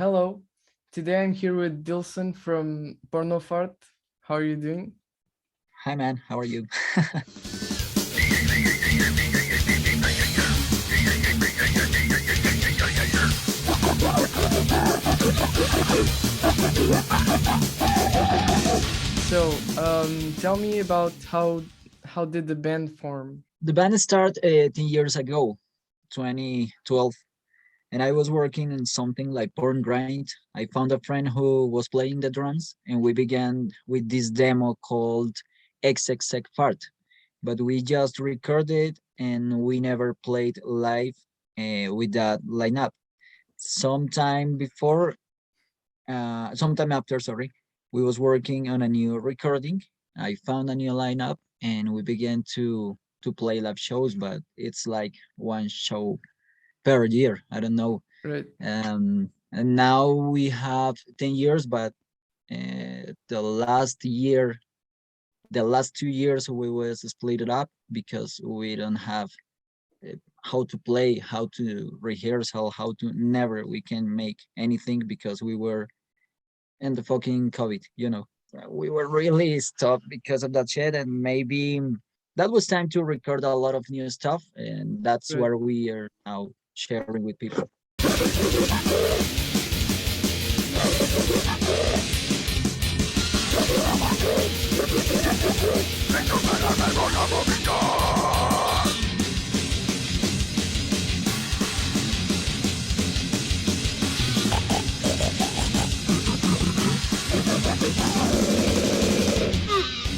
Hello, today I'm here with Dilson from Porno Fart. How are you doing? Hi, man. How are you? So, tell me about how did the band form? The band started 10 years ago, 2012, and I was working in something like porn grind. I found a friend who was playing the drums, and we began with this demo called XXX Fart. But we just recorded and we never played live with that lineup. Sometime after, sorry, we was working on a new recording. I found a new lineup and we began to play live shows, but it's like one show per year. I don't know. Right. And now we have 10 years, but the last 2 years we was split it up because we don't have how to play, how to rehearse, how to never we can make anything because we were in the fucking COVID. We were really stuck because of that shit, and maybe that was time to record a lot of new stuff, and that's Right. where we are now sharing with people.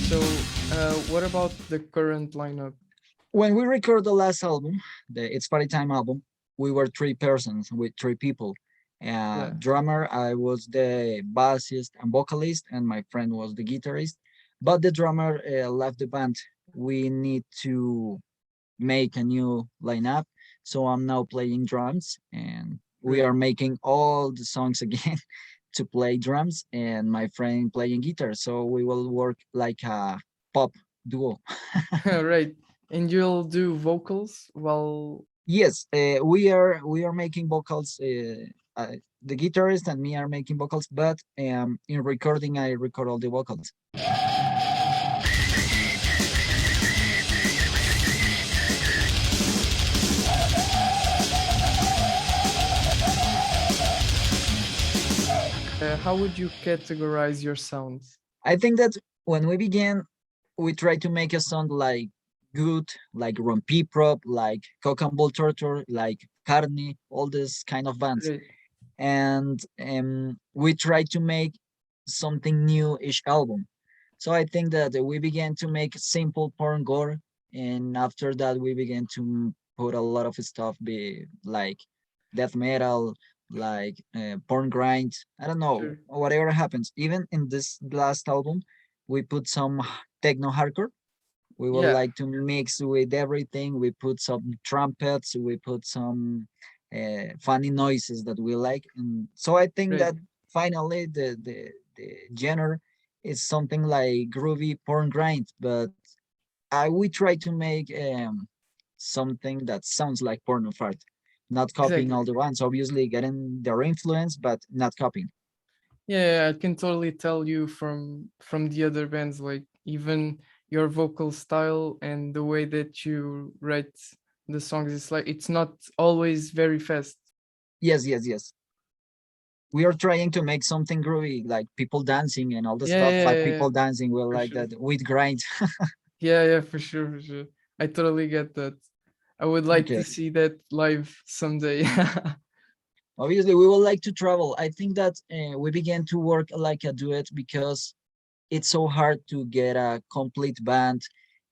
So, what about the current lineup? When we record the last album, the It's Party Time album, we were three persons with three people. Yeah. Drummer, I was the bassist and vocalist, and my friend was the guitarist. But the drummer left the band. We need to make a new lineup, so I'm now playing drums, and we Right. are making all the songs again to play drums, and my friend playing guitar. So we will work like a pop duo. Right. And you'll do vocals while. Yes, we are making vocals. The guitarist and me are making vocals, but in recording, I record all the vocals. How would you categorize your sounds? I think that when we began, we tried to make a sound like good, like Rompi Prop, like Cock and Bull Torture, like Carney, all this kind of bands. Right. And we tried to make something new each album. So I think that we began to make simple porn gore, and after that we began to put a lot of stuff, be like death metal, like porn grind. I don't know, Sure. whatever happens. Even in this last album, we put some techno hardcore. We would Yeah. like to mix with everything. We put some trumpets. We put some funny noises that we like, and so I think Right. that finally the genre is something like groovy porn grind, but we try to make something that sounds like porno fart, not copying Exactly. all the ones. Obviously, getting their influence, but not copying. Yeah, I can totally tell you from the other bands, like even your vocal style and the way that you write the songs. It's like it's not always very fast. Yes, yes, yes. We are trying to make something groovy, like people dancing and all the Yeah, stuff. yeah, Five yeah, yeah, people dancing, we for like sure. that with grind. Yeah, yeah, for sure, for sure. I totally get that. I would like to Okay. see that live someday. Obviously, we would like to travel. I think that we began to work like a duet because it's so hard to get a complete band.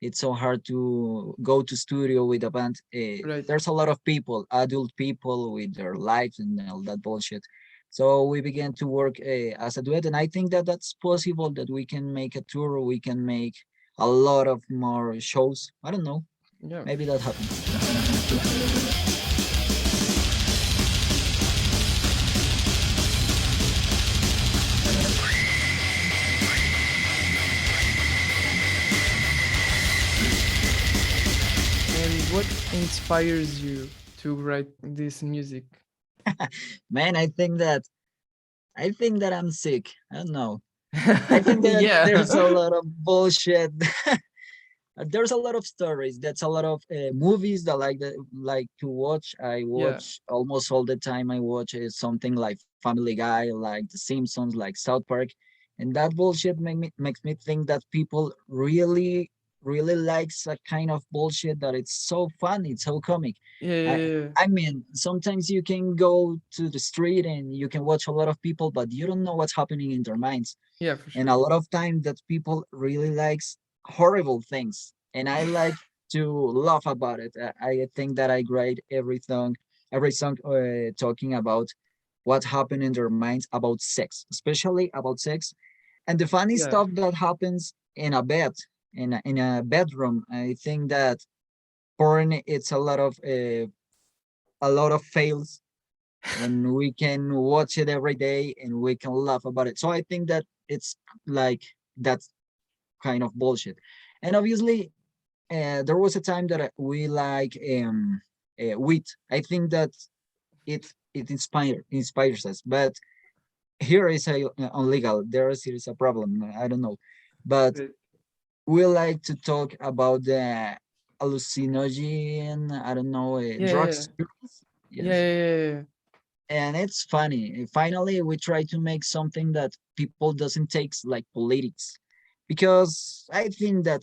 It's so hard to go to studio with a band. Right. There's a lot of people, adult people with their lives and all that bullshit. So we began to work as a duet, and I think that that's possible. That we can make a tour. We can make a lot of more shows. I don't know. Yeah. Maybe that happens. And what inspires you to write this music? Man, I think that I think that I'm sick. I don't know. I think that there's a Yeah. lot of bullshit. There's a lot of stories. That's a lot of movies that like to watch. I Yeah. watch almost all the time. I watch something like Family Guy, like The Simpsons, like South Park, and that bullshit makes me think that people really likes a kind of bullshit that it's so funny, it's so comic. Yeah. I Yeah. I mean, sometimes you can go to the street and you can watch a lot of people, but you don't know what's happening in their minds. Yeah, for And sure. a lot of time that people really likes horrible things, and I like to laugh about it. I think that I grade every song talking about what happened in their minds about sex, especially about sex, and the funny Yeah. stuff that happens in a bed, in a bedroom. I think that porn, it's a lot of fails, and we can watch it every day and we can laugh about it. So I think that it's like that's kind of bullshit. And obviously, there was a time that we like wheat. I think that it inspires us, but here is a illegal. There is a problem. I don't know, but Right. we like to talk about the hallucinogen. I don't know, Yeah. Yeah. drugs. Yeah. Yes, Yeah. and it's funny. Finally, we try to make something that people doesn't take like politics, because I think that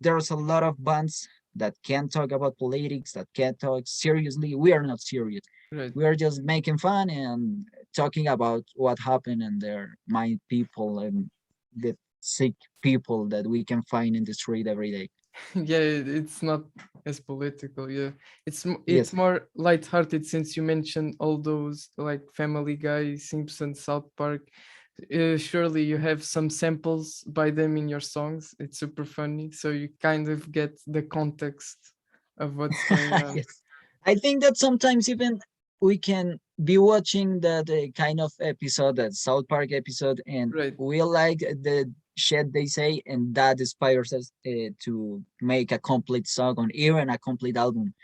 there's a lot of bands that can talk about politics, that can talk seriously. We are not serious. Right. We are just making fun and talking about what happened in their mind, people and the sick people that we can find in the street every day. Yeah, it's not as political. Yeah, it's Yes. more lighthearted, since you mentioned all those like Family Guy, Simpsons, South Park. Surely you have some samples by them in your songs. It's super funny, so you kind of get the context of what's going on. Yes. I think that sometimes even we can be watching that kind of episode, that South Park episode, and Right. we like the shit they say, and that inspires us to make a complete song or even a complete album.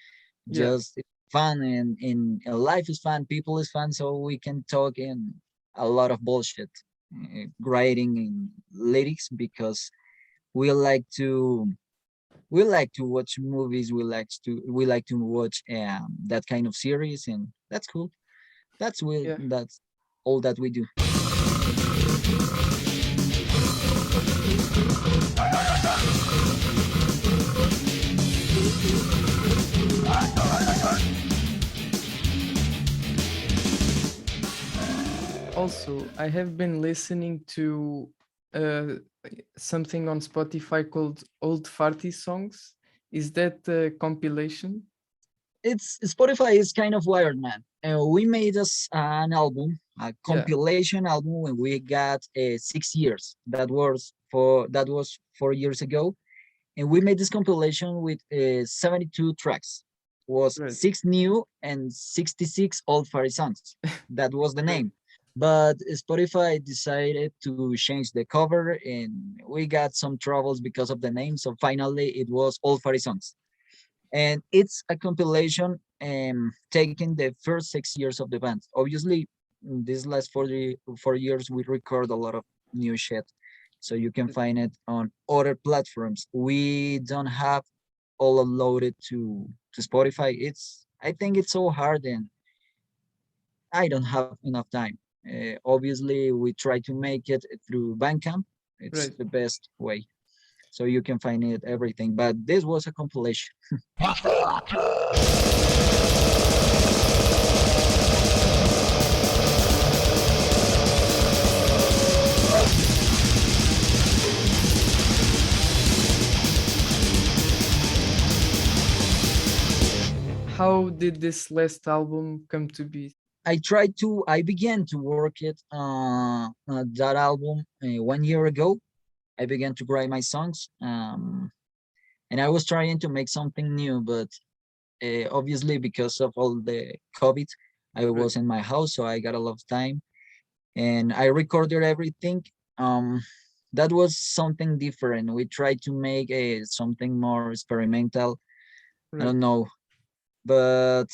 Yeah. Just it's fun, and in life is fun, people is fun, so we can talk in a lot of bullshit, writing in lyrics, because we like to we like to watch movies, we like to watch that kind of series, and that's cool. Yeah. That's all that we do. Also, I have been listening to uh, something on Spotify called Old Farty Songs. Is that a compilation? It's Spotify is kind of wired, man. We made us an album, a Yeah. compilation album, when we got 6 years. That was 4 years ago, and we made this compilation with 72 tracks. Was Right. six new and 66 old Farty songs. That was the Right. name. But Spotify decided to change the cover, and we got some troubles because of the name. So finally, it was Old Farty Songs, and it's a compilation taking the first 6 years of the band. Obviously, in these last 4 years, we record a lot of new shit, so you can Right. find it on other platforms. We don't have all uploaded to Spotify. I think it's so hard, and I don't have enough time. Obviously, we try to make it through Bandcamp. It's Right. the best way, so you can find it everything. But this was a compilation. How did this last album come to be? I began to work it that album 1 year ago. I began to write my songs, and I was trying to make something new, but obviously because of all the COVID, I Right. was in my house, so I got a lot of time, and I recorded everything. Um, that was something different. We tried to make something more experimental. I Right. don't know, but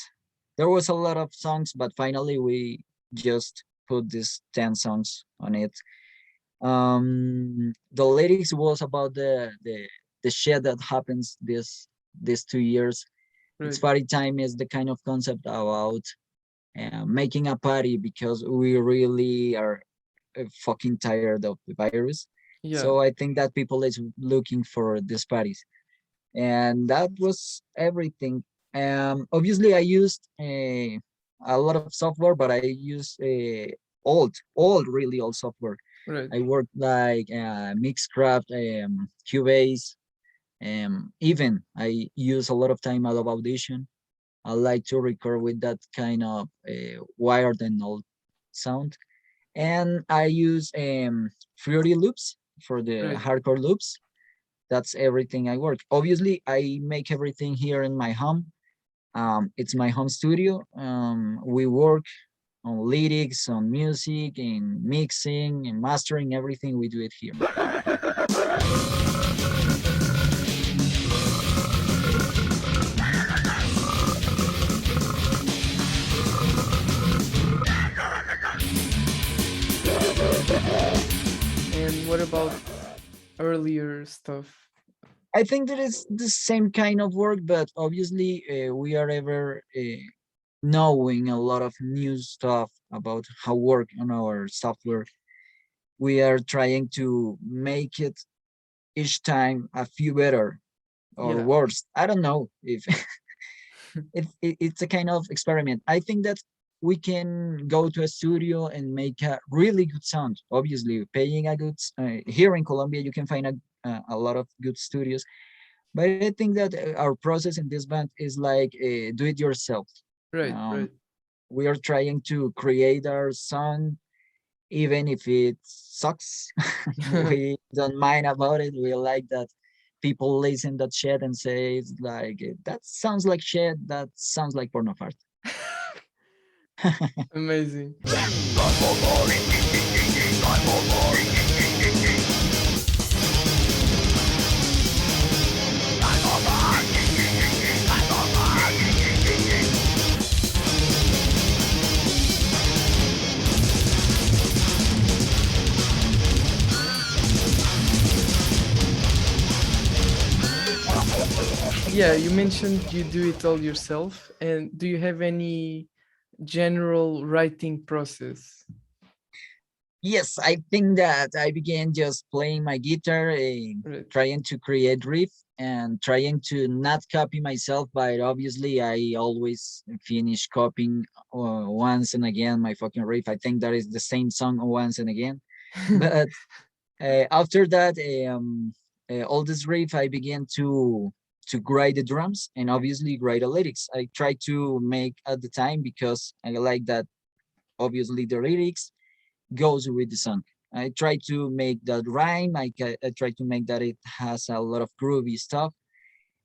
there was a lot of songs, but finally we just put these 10 songs on it. The lyrics was about the shit that happens these 2 years. It's Right. party time is the kind of concept about making a party because we really are fucking tired of the virus. Yeah. So I think that people is looking for these parties, and that was everything. Obviously, I used a lot of software, but I use old, really old software. Right. I worked like Mixcraft, Cubase, even I use a lot of time out of Audition. I like to record with that kind of wired and old sound. And I use Fruity loops for the Right. hardcore loops. That's everything I work. Obviously, I make everything here in my home. It's my home studio. We work on lyrics, on music, in mixing and mastering. Everything we do it here. And what about earlier stuff? I think that it's the same kind of work, but obviously we are ever knowing a lot of new stuff about how work on our software. We are trying to make it each time a few better or Yeah. worse. I don't know if it's a kind of experiment. I think that we can go to a studio and make a really good sound. Obviously, paying a good here in Colombia, you can find a lot of good studios. But I think that our process in this band is like do it yourself. Right. Um, Right. we are trying to create our song, even if it sucks. We don't mind about it. We like that people listen that shit and say it's like that sounds like shit. That sounds like Porno Fart. Amazing. Yeah, you mentioned you do it all yourself. And do you have any general writing process? Yes, I think that I began just playing my guitar, Right. trying to create riff and trying to not copy myself, but obviously I always finish copying once and again my fucking riff. I think that is the same song once and again. But after that, all this riff, I began to write the drums and obviously write the lyrics. I try to make at the time because I like that obviously the lyrics goes with the song. I try to make that rhyme. I try to make that it has a lot of groovy stuff.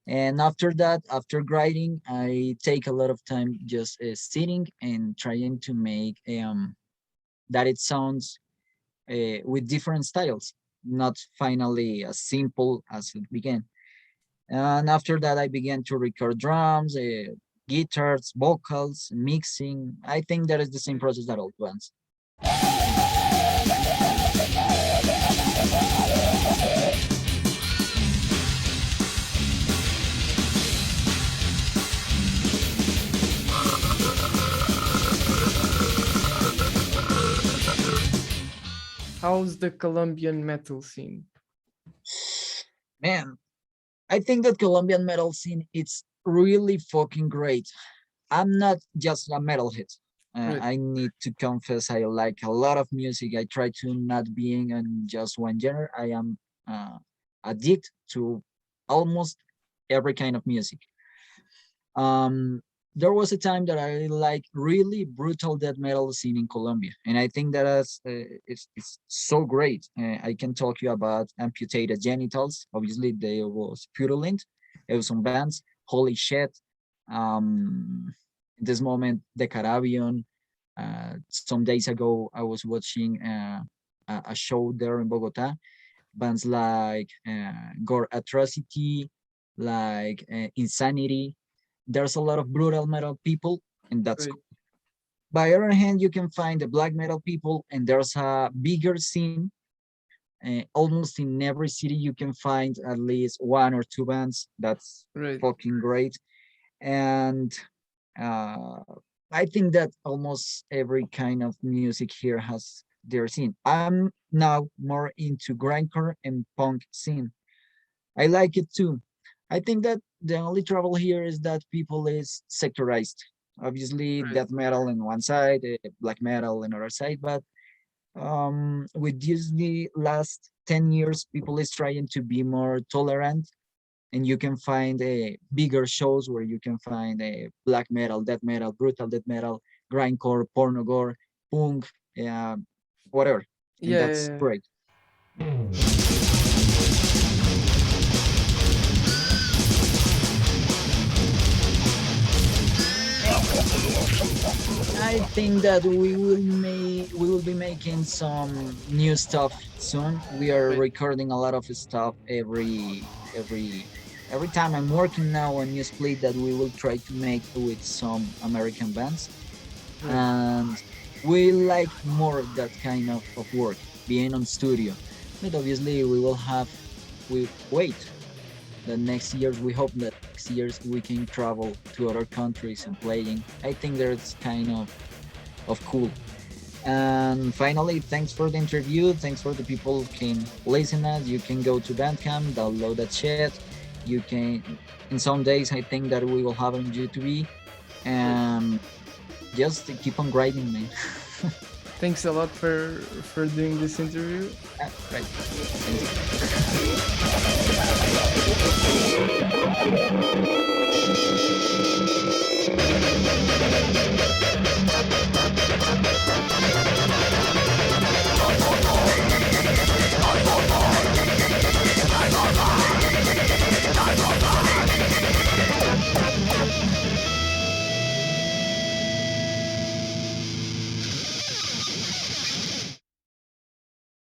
And after that, after writing, I take a lot of time just sitting and trying to make that it sounds with different styles, not finally as simple as it began. And after that, I began to record drums, guitars, vocals, mixing. I think that is the same process that all bands. How's the Colombian metal scene? Man, I think that Colombian metal scene it's really fucking great. I'm not just a metalhead. Right. I need to confess I like a lot of music. I try to not being in just one genre. I am addicted to almost every kind of music. Um, there was a time that I like really brutal death metal scene in Colombia, and I think that it's so great. I can talk you about amputated genitals. Obviously, they was purulent. There was some bands. Holy shit! In this moment, the Caribbean. Some days ago, I was watching a show there in Bogota. Bands like Gore Atrocity, like Insanity. There's a lot of brutal metal people, and that's Right. cool. By other hand, you can find the black metal people, and there's a bigger scene. Almost in every city, you can find at least one or two bands. That's Right. fucking great. And uh, I think that almost every kind of music here has their scene. I'm now more into grindcore and punk scene. I like it too. I think that the only trouble here is that people is sectorized. Obviously, Right. death metal on one side, black metal on other side, but with just the last 10 years, people is trying to be more tolerant, and you can find bigger shows where you can find black metal, death metal, brutal death metal, grindcore, porno gore, punk, uh, whatever, and Yeah, that's yeah, yeah. great. I think that we will be making some new stuff soon. We are Right. recording a lot of stuff every time. I'm working now on new split that we will try to make with some American bands, Right. and we like more that kind of work, being on studio. But obviously we wait the next years. We hope that next years we can travel to other countries and playing. I think that's kind of cool. And finally, thanks for the interview. Thanks for the people who can listen us. You can go to Bandcamp, download that shit. You can, in some days, I think that we will have on YouTube. Right. And just keep on grinding, man. Thanks a lot for doing this interview. Right. Thanks.